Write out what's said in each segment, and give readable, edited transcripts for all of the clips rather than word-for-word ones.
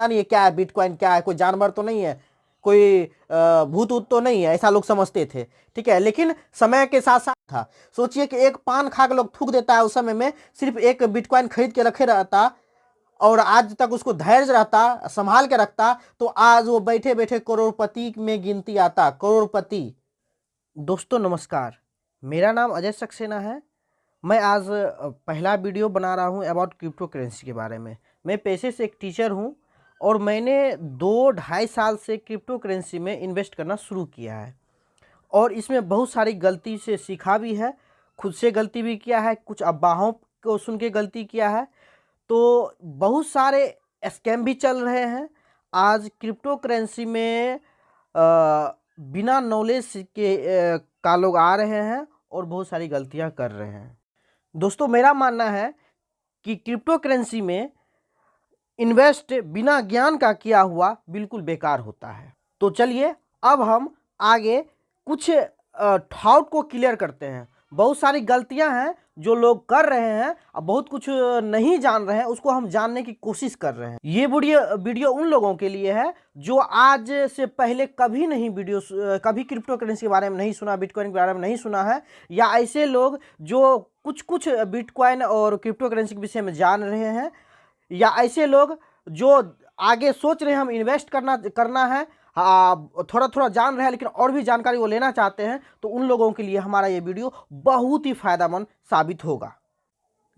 नहीं है क्या है बिटकॉइन, क्या है, कोई जानवर तो नहीं है, कोई भूत ऊत तो नहीं है, ऐसा लोग समझते थे। ठीक है, लेकिन समय के साथ साथ था। सोचिए कि एक पान खा के लोग थूक देता है, उस समय में सिर्फ एक बिटकॉइन खरीद के रखे रहता और आज तक उसको धैर्य रहता, संभाल के रखता, तो आज वो बैठे बैठे करोड़पति में गिनती आता, करोड़पति। दोस्तों नमस्कार, मेरा नाम अजय सक्सेना है। मैं आज पहला वीडियो बना रहा हूं अबाउट क्रिप्टो करेंसी के बारे में। मैं पेशे से एक टीचर हूं और मैंने 2-2.5 साल से क्रिप्टो करेंसी में इन्वेस्ट करना शुरू किया है और इसमें बहुत सारी गलती से सीखा भी है, खुद से गलती भी किया है, कुछ अफवाहों को सुन के गलती किया है। तो बहुत सारे स्कैम भी चल रहे हैं। आज क्रिप्टो करेंसी में बिना नॉलेज के का लोग आ रहे हैं और बहुत सारी गलतियां कर रहे हैं। दोस्तों मेरा मानना है कि क्रिप्टो करेंसी में इन्वेस्ट बिना ज्ञान का किया हुआ बिल्कुल बेकार होता है। तो चलिए अब हम आगे कुछ डाउट को क्लियर करते हैं। बहुत सारी गलतियां हैं जो लोग कर रहे हैं और बहुत कुछ नहीं जान रहे हैं, उसको हम जानने की कोशिश कर रहे हैं। ये वीडियो उन लोगों के लिए है जो आज से पहले कभी क्रिप्टो करेंसी के बारे में नहीं सुना, बिटकॉइन के बारे में नहीं सुना है, या ऐसे लोग जो कुछ बिटकॉइन और क्रिप्टो करेंसी के विषय में जान रहे हैं, या ऐसे लोग जो आगे सोच रहे हैं हम इन्वेस्ट करना है, थोड़ा थोड़ा जान रहे हैं लेकिन और भी जानकारी वो लेना चाहते हैं, तो उन लोगों के लिए हमारा ये वीडियो बहुत ही फायदेमंद साबित होगा।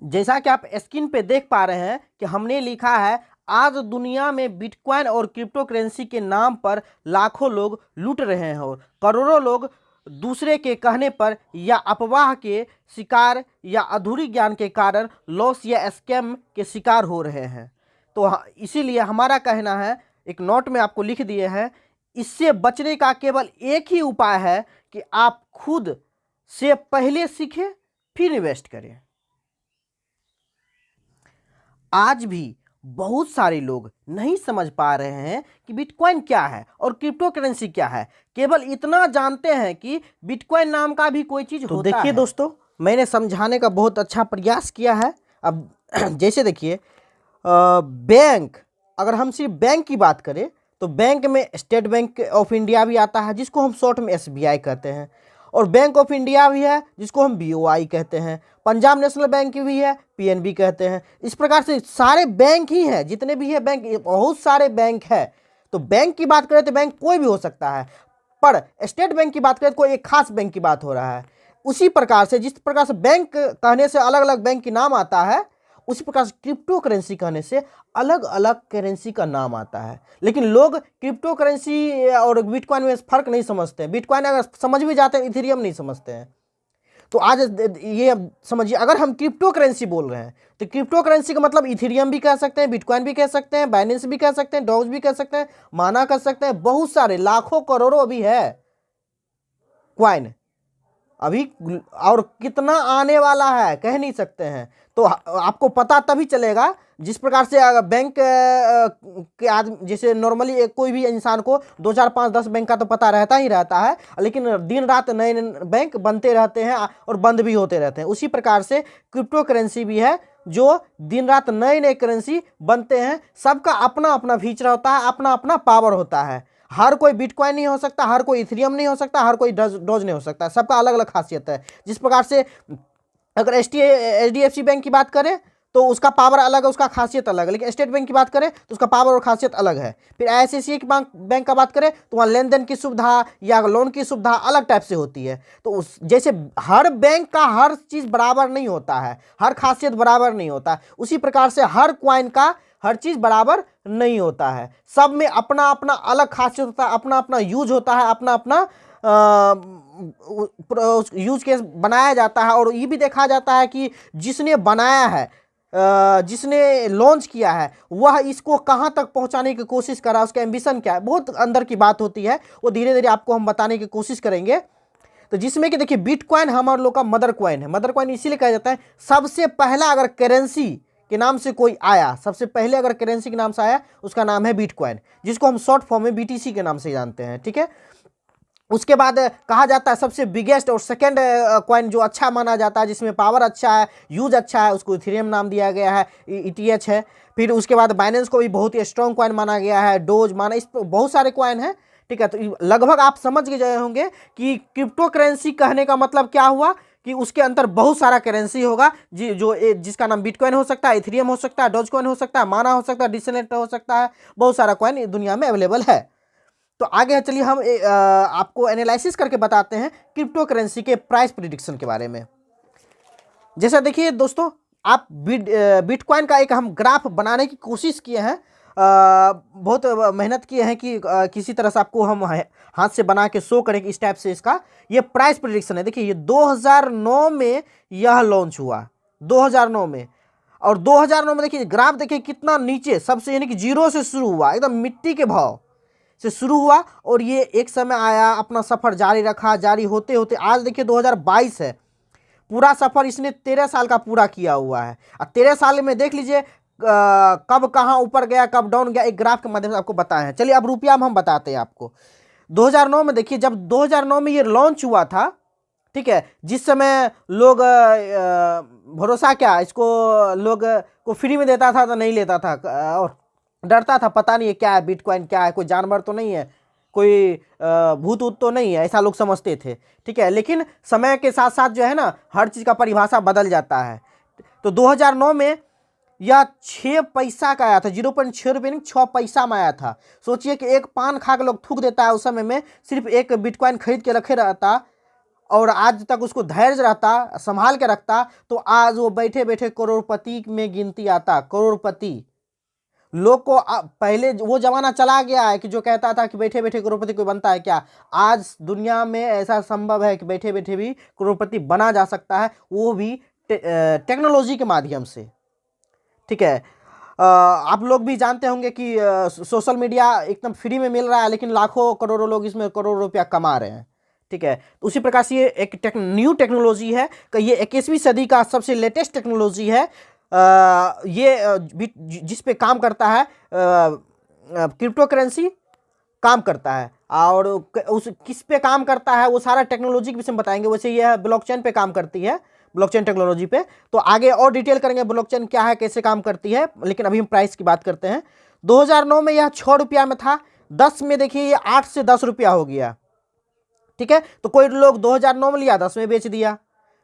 जैसा कि आप स्क्रीन पे देख पा रहे हैं कि हमने लिखा है, आज दुनिया में बिटकॉइन और क्रिप्टो करेंसी के नाम पर लाखों लोग लूट रहे हैं और करोड़ों लोग दूसरे के कहने पर या अफवाह के शिकार या अधूरी ज्ञान के कारण लॉस या स्कैम के शिकार हो रहे हैं। तो इसीलिए हमारा कहना है, एक नोट में आपको लिख दिए हैं, इससे बचने का केवल एक ही उपाय है कि आप खुद से पहले सीखें फिर इन्वेस्ट करें। आज भी बहुत सारे लोग नहीं समझ पा रहे हैं कि बिटकॉइन क्या है और क्रिप्टो करेंसी क्या है। केवल इतना जानते हैं कि बिटकॉइन नाम का भी कोई चीज होता है। देखिए दोस्तों, मैंने समझाने का बहुत अच्छा प्रयास किया है। अब जैसे देखिए, बैंक, अगर हम सिर्फ बैंक की बात करें तो बैंक में स्टेट बैंक ऑफ इंडिया भी आता है जिसको हम शॉर्ट में SBI कहते हैं, और बैंक ऑफ इंडिया भी है जिसको हम BOI कहते हैं, पंजाब नेशनल बैंक भी है, PNB कहते हैं। इस प्रकार से सारे बैंक ही हैं, जितने भी है बैंक, बहुत सारे बैंक है। तो बैंक की बात करें तो बैंक कोई भी हो सकता है, पर स्टेट बैंक की बात करें तो कोई एक खास बैंक की बात हो रहा है। उसी प्रकार से जिस प्रकार से बैंक कहने से अलग अलग बैंक की नाम आता है, उसी प्रकार से क्रिप्टो करेंसी कहने से अलग अलग करेंसी का नाम आता है। लेकिन लोग क्रिप्टो करेंसी और बिटकॉइन में फर्क नहीं समझते हैं। बिटकॉइन अगर समझ भी जाते हैं, इथेरियम नहीं समझते हैं। तो आज ये समझिए, अगर हम क्रिप्टो करेंसी बोल रहे हैं तो क्रिप्टो करेंसी का मतलब इथेरियम भी कह सकते हैं, बिटकॉइन भी कह सकते हैं, बाइनेंस भी कह सकते हैं, डॉज भी कह सकते हैं, माना कह सकते हैं, बहुत सारे लाखों करोड़ों अभी है क्वाइन अभी, और कितना आने वाला है कह नहीं सकते हैं। तो आपको पता तभी चलेगा जिस प्रकार से बैंक के आदमी, जैसे नॉर्मली कोई भी इंसान को 2 4 5 10 बैंक का तो पता रहता ही रहता है, लेकिन दिन रात नए नए बैंक बनते रहते हैं और बंद भी होते रहते हैं। उसी प्रकार से क्रिप्टो करेंसी भी है जो दिन रात नए नए करेंसी बनते हैं। सबका अपना अपना फीचर होता है, अपना अपना पावर होता है। हर कोई बिटकॉइन नहीं हो सकता, हर कोई इथेरियम नहीं हो सकता, हर कोई डॉज नहीं हो सकता। सबका अलग अलग खासियत है। जिस प्रकार से अगर HDFC बैंक की बात करें तो उसका पावर अलग है, उसका खासियत अलग है, लेकिन स्टेट बैंक की बात करें तो उसका पावर और खासियत अलग है। फिर ICICI बैंक का बात करें तो वहाँ लेन देन की सुविधा या लोन की सुविधा अलग टाइप से होती है। तो जैसे हर बैंक का हर चीज़ बराबर नहीं होता है, हर खासियत बराबर नहीं होता है, उसी प्रकार से हर कॉइन का हर चीज़ बराबर नहीं होता है। सब में अपना अपना अलग खासियत होता है, अपना अपना यूज होता है, अपना अपना यूज केस बनाया जाता है। और ये भी देखा जाता है कि जिसने बनाया है, जिसने लॉन्च किया है, वह इसको कहाँ तक पहुँचाने की कोशिश कर रहा है, उसका एम्बिशन क्या है, बहुत अंदर की बात होती है। वो धीरे धीरे आपको हम बताने की कोशिश करेंगे। तो जिसमें कि देखिए, बिटकॉइन हमारे लोग का मदर कॉइन है। मदर कॉइन इसीलिए कहा जाता है, सबसे पहला अगर करेंसी के नाम से कोई आया, सबसे पहले अगर करेंसी के नाम से आया, उसका नाम है बिटकॉइन, जिसको हम शॉर्ट फॉर्म में BTC के नाम से जानते हैं। ठीक है, उसके बाद कहा जाता है सबसे बिगेस्ट और सेकेंड कॉइन जो अच्छा माना जाता है, जिसमें पावर अच्छा है, यूज अच्छा है, उसको इथेरियम नाम दिया गया है, ETH है। फिर उसके बाद बाइनेंस को भी बहुत ही स्ट्रॉन्ग कॉइन माना गया है, डोज माना, इस पर बहुत सारे कॉइन हैं, ठीक है। तो लगभग आप समझ गए होंगे कि क्रिप्टो करेंसी कहने का मतलब क्या हुआ, कि उसके अंदर बहुत सारा करेंसी होगा जिसका नाम बिटकॉइन हो सकता है, इथेरियम हो सकता है, डोज कॉइन हो सकता है, माना हो सकता है, डिसेंट्रलाइज्ड हो सकता है, बहुत सारा कॉइन दुनिया में अवेलेबल है। तो आगे चलिए हम आपको एनालिसिस करके बताते हैं क्रिप्टो करेंसी के प्राइस प्रिडिक्शन के बारे में। जैसा देखिए दोस्तों, आप बिटकॉइन का एक हम ग्राफ बनाने की कोशिश किए हैं, बहुत मेहनत किए हैं कि किसी तरह से आपको हम हाथ से बना के शो करें कि इस टाइप से इसका ये प्राइस प्रेडिक्शन है। देखिए ये 2009 में यह लॉन्च हुआ, 2009 में, और 2009 में देखिए ग्राफ देखिए कितना नीचे सबसे, यानी कि जीरो से शुरू हुआ, एकदम मिट्टी के भाव से शुरू हुआ, और ये एक समय आया, अपना सफ़र जारी रखा, जारी होते होते आज देखिए 2022 है, पूरा सफ़र इसने 13 साल का पूरा किया हुआ है। और 13 साल में देख लीजिए कब कहाँ ऊपर गया, कब डाउन गया, एक ग्राफ के माध्यम से आपको बताए हैं। चलिए अब रुपया में हम बताते हैं आपको। 2009 में देखिए, जब 2009 में ये लॉन्च हुआ था, ठीक है, जिस समय लोग भरोसा क्या, इसको लोग को फ्री में देता था तो नहीं लेता था, और डरता था, पता नहीं है क्या है बिटकॉइन, क्या है, कोई जानवर तो नहीं है, कोई भूत ऊत तो नहीं है, ऐसा लोग समझते थे, ठीक है। लेकिन समय के साथ साथ जो है ना, हर चीज़ का परिभाषा बदल जाता है। तो 2009 में यह 6 पैसा का आया था, 0.6 रुपये नहीं, 6 पैसा में आया था। सोचिए कि एक पान खा के लोग थूक देता है, उस समय में सिर्फ एक बिटकॉइन खरीद के रखे रहता, और आज तक उसको धैर्य रहता, संभाल के रखता, तो आज वो बैठे बैठे करोड़पति में गिनती आता, करोड़पति। लोग को पहले वो जमाना चला गया है कि जो कहता था कि बैठे बैठे करोड़पति कोई बनता है क्या। आज दुनिया में ऐसा संभव है कि बैठे बैठे भी करोड़पति बना जा सकता है, वो भी टेक्नोलॉजी के माध्यम से, ठीक है। आप लोग भी जानते होंगे कि सोशल मीडिया एकदम फ्री में मिल रहा है, लेकिन लाखों करोड़ों लोग इसमें करोड़ों रुपया कमा रहे हैं, ठीक है। तो उसी प्रकार से ये एक न्यू टेक्नोलॉजी है कि ये 21वीं सदी का सबसे लेटेस्ट टेक्नोलॉजी है। ये जिस पे काम करता है क्रिप्टो करेंसी काम करता है, और उस किस पे काम करता है वो सारा टेक्नोलॉजी के विषय में बताएंगे। वैसे ये ब्लॉकचेन पे काम करती है, ब्लॉकचेन टेक्नोलॉजी पे, तो आगे और डिटेल करेंगे ब्लॉकचेन क्या है, कैसे काम करती है, लेकिन अभी हम प्राइस की बात करते हैं। 2009 में यह 6 रुपया में था, 10 में देखिए ये 8 से 10 रुपया हो गया, ठीक है। तो कोई लोग 2009 में लिया, 10 में बेच दिया,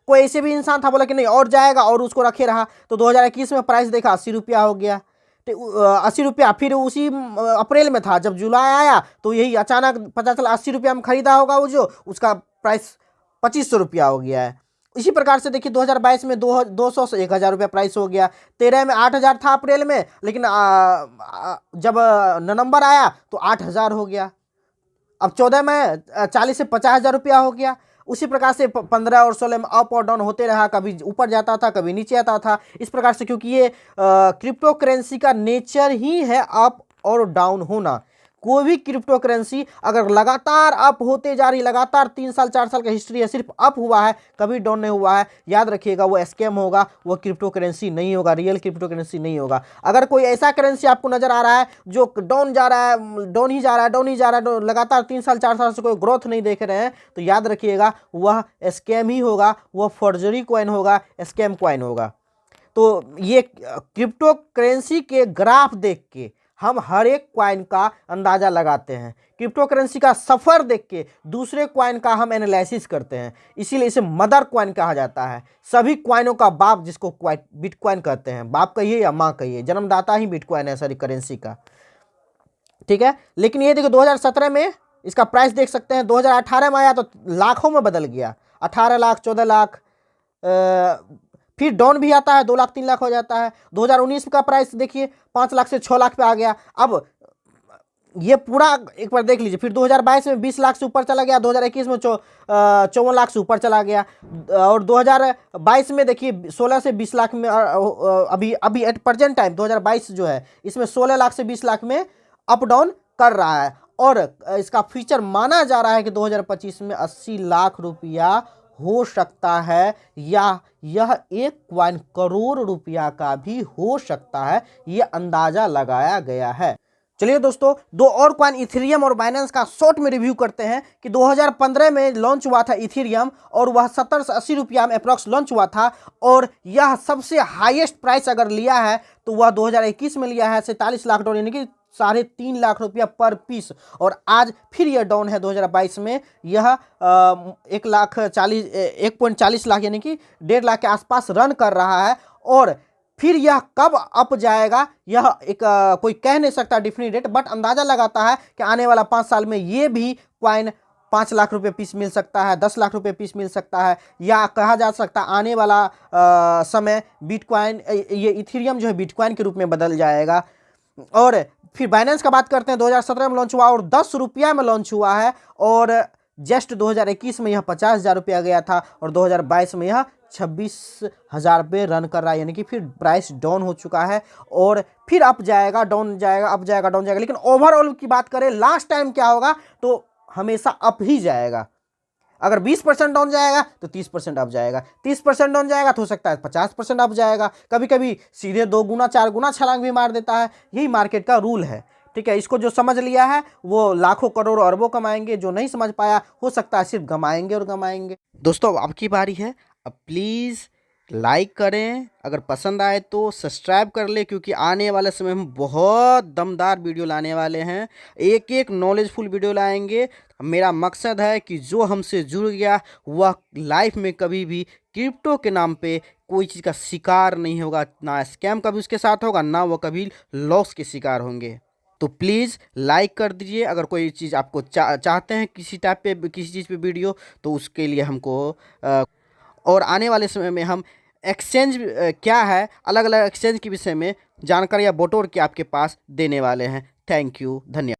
कोई ऐसे भी इंसान था बोला कि नहीं और जाएगा, और उसको रखे रहा, तो 2021 में प्राइस देखा 80 रुपया हो गया, 80 रुपया। फिर उसी अप्रैल में था, जब जुलाई आया तो यही अचानक पता चला 80 रुपया में खरीदा होगा वो, जो उसका प्राइस 2500 रुपया हो गया है। इसी प्रकार से देखिए 2022 में 200 से 1000 रुपया प्राइस हो गया। 13 में 8000 था अप्रैल में, लेकिन जब नवंबर आया तो 8000 हो गया। अब 14 में 40 से 50,000 रुपया हो गया। उसी प्रकार से 15 और 16 में अप और डाउन होते रहा, कभी ऊपर जाता था, कभी नीचे आता था, इस प्रकार से, क्योंकि ये क्रिप्टो करेंसी का नेचर ही है अप और डाउन होना। कोई भी क्रिप्टो करेंसी अगर लगातार अप होते जा रही, लगातार 3 साल 4 साल का हिस्ट्री है, सिर्फ अप हुआ है, कभी डाउन नहीं हुआ है, याद रखिएगा वो स्कैम होगा, वो क्रिप्टो करेंसी नहीं होगा, रियल क्रिप्टो करेंसी नहीं होगा। अगर कोई ऐसा करेंसी आपको नजर आ रहा है जो डाउन जा रहा है, डाउन ही जा रहा है, डाउन ही जा रहा है, लगातार 3 साल 4 साल से कोई ग्रोथ नहीं देख रहे हैं, तो याद रखिएगा वह स्कैम ही होगा, वह फॉर्जरी कॉइन होगा, स्कैम कॉइन होगा। तो ये क्रिप्टो करेंसी के ग्राफ देख के हम हर एक क्वाइन का अंदाजा लगाते हैं, क्रिप्टो करेंसी का सफ़र देख के दूसरे क्वाइन का हम एनालिसिस करते हैं, इसीलिए इसे मदर क्वाइन कहा जाता है। सभी क्वाइनों का बाप, जिसको बिटकॉइन कहते हैं, बाप कहिए या माँ कहिए, जन्मदाता ही बिटकॉइन है सारी करेंसी का, ठीक है। लेकिन ये देखो 2017 में इसका प्राइस देख सकते हैं, 2018 में आया तो लाखों में बदल गया, 18 लाख 14 लाख, फिर डाउन भी आता है, 2 लाख 3 लाख हो जाता है। 2019 का प्राइस देखिए 5 लाख से 6 लाख पे आ गया। अब ये पूरा एक बार देख लीजिए, फिर 2022 में 20 लाख से ऊपर चला गया, 2021 में 54 लाख से ऊपर चला गया, और 2022 में देखिए 16 से 20 लाख में, अभी एट प्रेजेंट टाइम 2022 जो है इसमें 16 लाख से 20 लाख में अप डाउन कर रहा है। और इसका फ्यूचर माना जा रहा है कि 2025 में 80 लाख रुपया हो सकता है, या यह एक करोड़ रुपया का भी हो सकता है, यह अंदाजा लगाया गया है। चलिए दोस्तों, दो और कॉइन इथेरियम और बाइनेंस का शॉर्ट में रिव्यू करते हैं कि 2015 में लॉन्च हुआ था इथेरियम और वह 70 से 80 रुपया में अप्रॉक्स लॉन्च हुआ था और यह सबसे हाईएस्ट प्राइस अगर लिया है तो वह 2021 में लिया है $47 लाख, यानी कि 3.5 लाख रुपया पर पीस। और आज फिर यह डाउन है 2022 में, यह 1.40 लाख यानी कि 1.5 लाख के आसपास रन कर रहा है। और फिर यह कब अप जाएगा यह एक कोई कह नहीं सकता डेफिनेट, बट अंदाजा लगाता है कि आने वाला 5 साल में ये भी कॉइन 5 लाख रुपए पीस मिल सकता है, 10 लाख रुपए पीस मिल सकता है, या कहा जा सकता है आने वाला समय बिटकॉइन, ये इथेरियम जो है बिटकॉइन के रूप में बदल जाएगा। और फिर बाइनेंस का बात करते हैं, 2017 में लॉन्च हुआ और 10 रुपया में लॉन्च हुआ है और जस्ट 2021 में यह 50,000 रुपया गया था और 2022 में यह 26,000 पे रन कर रहा है, यानी कि फिर प्राइस डाउन हो चुका है और फिर अप जाएगा, डाउन जाएगा, अप जाएगा, डाउन जाएगा। लेकिन ओवरऑल की बात करें लास्ट टाइम क्या होगा तो हमेशा अप ही जाएगा। अगर 20% डाउन जाएगा तो 30% अप जाएगा, 30% डाउन जाएगा तो हो सकता है 50% अप जाएगा, कभी कभी सीधे 2 गुना 4 गुना छलांग भी मार देता है। यही मार्केट का रूल है, ठीक है। इसको जो समझ लिया है वो लाखों करोड़ अरबों कमाएंगे, जो नहीं समझ पाया हो सकता है सिर्फ गमाएंगे और गमाएंगे। दोस्तों अब आपकी बारी है, अब प्लीज़ लाइक करें, अगर पसंद आए तो सब्सक्राइब कर ले, क्योंकि आने वाले समय में बहुत दमदार वीडियो लाने वाले हैं, एक एक नॉलेजफुल वीडियो लाएंगे। मेरा मकसद है कि जो हमसे जुड़ गया वह लाइफ में कभी भी क्रिप्टो के नाम पे कोई चीज़ का शिकार नहीं होगा, ना स्कैम कभी उसके साथ होगा, ना वो कभी लॉस के शिकार होंगे। तो प्लीज़ लाइक कर दीजिए। अगर कोई चीज़ आपको चाहते हैं किसी टाइप पे किसी चीज़ पे वीडियो, तो उसके लिए हमको और आने वाले समय में हम एक्सचेंज क्या है, अलग अलग एक्सचेंज के विषय में जानकारियाँ बटोर के आपके पास देने वाले हैं। थैंक यू, धन्यवाद।